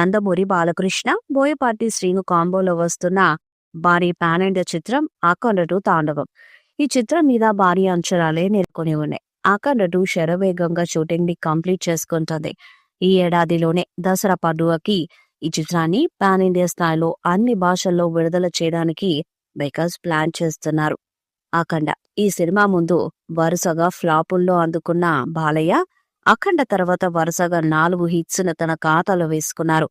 నందమూరి బాలకృష్ణ, బోయపాటి శ్రీను కాంబోలో వస్తున్న భారీ pan India చిత్రం అఖండ 2 తాండవం. ఈ చిత్రం మీద భారీ అంచనాలే నెలకొని ఉన్నాయి. అఖండ 2 శరవేగంగా షూటింగ్ ని కంప్లీట్ చేసుకుంటుంది. ఈ ఏడాదిలోనే దసరా పండుగకి ఈ చిత్రాన్ని పాన్ ఇండియా స్థాయిలో అన్ని భాషల్లో విడుదల చేయడానికి మేకర్స్ ప్లాన్ చేస్తున్నారు. అఖండ ఈ సినిమా ముందు వరుసగా ఫ్లాపుల్లో అందుకున్న బాలయ్య అఖండ తర్వాత వరుసగా 4 హిట్స్ ను తన ఖాతాలో వేసుకున్నారు.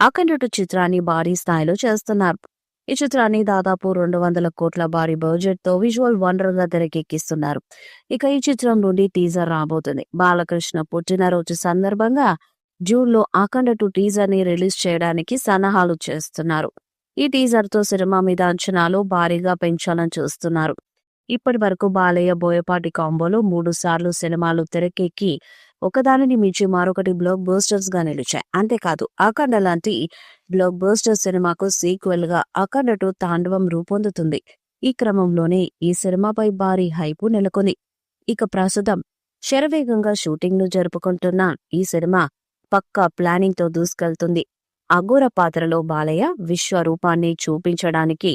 అఖండ 2 చిత్రాన్ని భారీ స్థాయిలో చేస్తున్నారు. ఈ చిత్రాన్ని దాదాపు 200 కోట్ల భారీ బడ్జెట్ తో విజువల్ వండర్ గా తెరకెక్కిస్తున్నారు. ఇక ఈ చిత్రం నుండి టీజర్ రాబోతుంది. బాలకృష్ణ పుట్టినరోజు సందర్భంగా జూన్ లో అఖండ 2 టీజర్ ని రిలీజ్ చేయడానికి సన్నాహాలు చేస్తున్నారు. ఈ టీజర్ తో సినిమా మీద అంచనాలు భారీగా పెంచాలని చూస్తున్నారు. ఇప్పటి వరకు బాలయ్య బోయపాటి కాంబోలో 3 సార్లు సినిమాలు తెరకెక్కి ఒకదానిని మించి మరొకటి బ్లాక్ బస్టర్స్ గా నిలిచాయి. అంతేకాదు అఖండ లాంటి బ్లాక్ బస్టర్ సినిమాకు సీక్వెల్ గా అఖండ 2 తాండవం రూపొందుతుంది. ఈ క్రమంలోనే ఈ సినిమాపై భారీ హైపు నెలకొంది. ఇక ప్రస్తుతం శరవేగంగా షూటింగ్ ను జరుపుకుంటున్న ఈ సినిమా పక్కా ప్లానింగ్ తో దూసుకెళ్తుంది. అఘోర పాత్రలో బాలయ్య విశ్వరూపాన్ని చూపించడానికి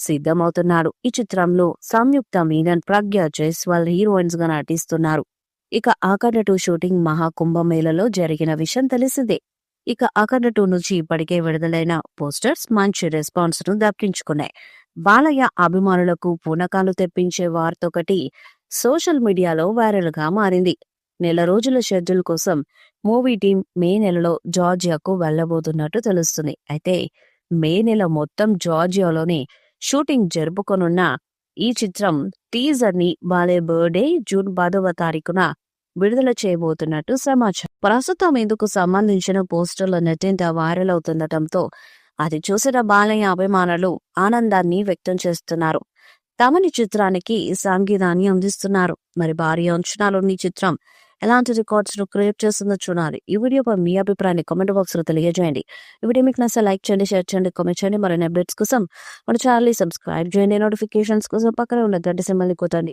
సిద్ధమవుతున్నాడు. ఈ చిత్రంలో సంయుక్త మీనన్, ప్రజ్ఞ జైస్వాల్ హీరోయిన్స్ గా నటిస్తున్నారు. ఇక అఖండ 2 షూటింగ్ మహాకుంభమేళలో జరిగిన విషయం తెలిసిందే. ఇక అఖండ 2 నుంచి ఇప్పటికే విడుదలైన పోస్టర్స్ మంచి రెస్పాన్స్ ను దక్కించుకున్నాయి. బాలయ్య అభిమానులకు పూనకాలు తెప్పించే వార్తొకటి సోషల్ మీడియాలో వైరల్ గా మారింది. నెల రోజుల షెడ్యూల్ కోసం మూవీ టీం మే నెలలో జార్జియాకు వెళ్లబోతున్నట్టు తెలుస్తుంది. అయితే మే నెల మొత్తం జార్జియాలోనే షూటింగ్ జరుపుకొనున్న ఈ చిత్రం టీజర్ ని బాలయ్య బర్త్డే జూన్ 10వ తారీఖున విడుదల చేయబోతున్నట్టు సమాచారం. ప్రస్తుతం ఇందుకు సంబంధించిన పోస్టర్ల నెట్టింట వైరల్ అవుతుండటంతో అది చూసిన బాలయ్య అభిమానులు ఆనందాన్ని వ్యక్తం చేస్తున్నారు. తమని చిత్రానికి సంగీతాన్ని అందిస్తున్నారు. మరి భారీ అంచనాలున్న ఈ చిత్రం ఎలాంటి రికార్డ్స్ ను క్రియేట్ చేస్తుందో చూడాలి. ఈ వీడియోపై మీ అభిప్రాయాన్ని కామెంట్ బాక్స్ లో తెలియజేయండి. ఈ వీడియో మీకు నచ్చితే లైక్ చేయండి, షేర్ చేయండి, కామెంట్ చేయండి. మరిన్ని అప్డేట్స్ కోసం మన ఛానల్ ని సబ్స్క్రైబ్ చేయండి. నోటిఫికేషన్స్ కోసం పక్కన ఉన్న గంట సింబల్ ని కొట్టండి.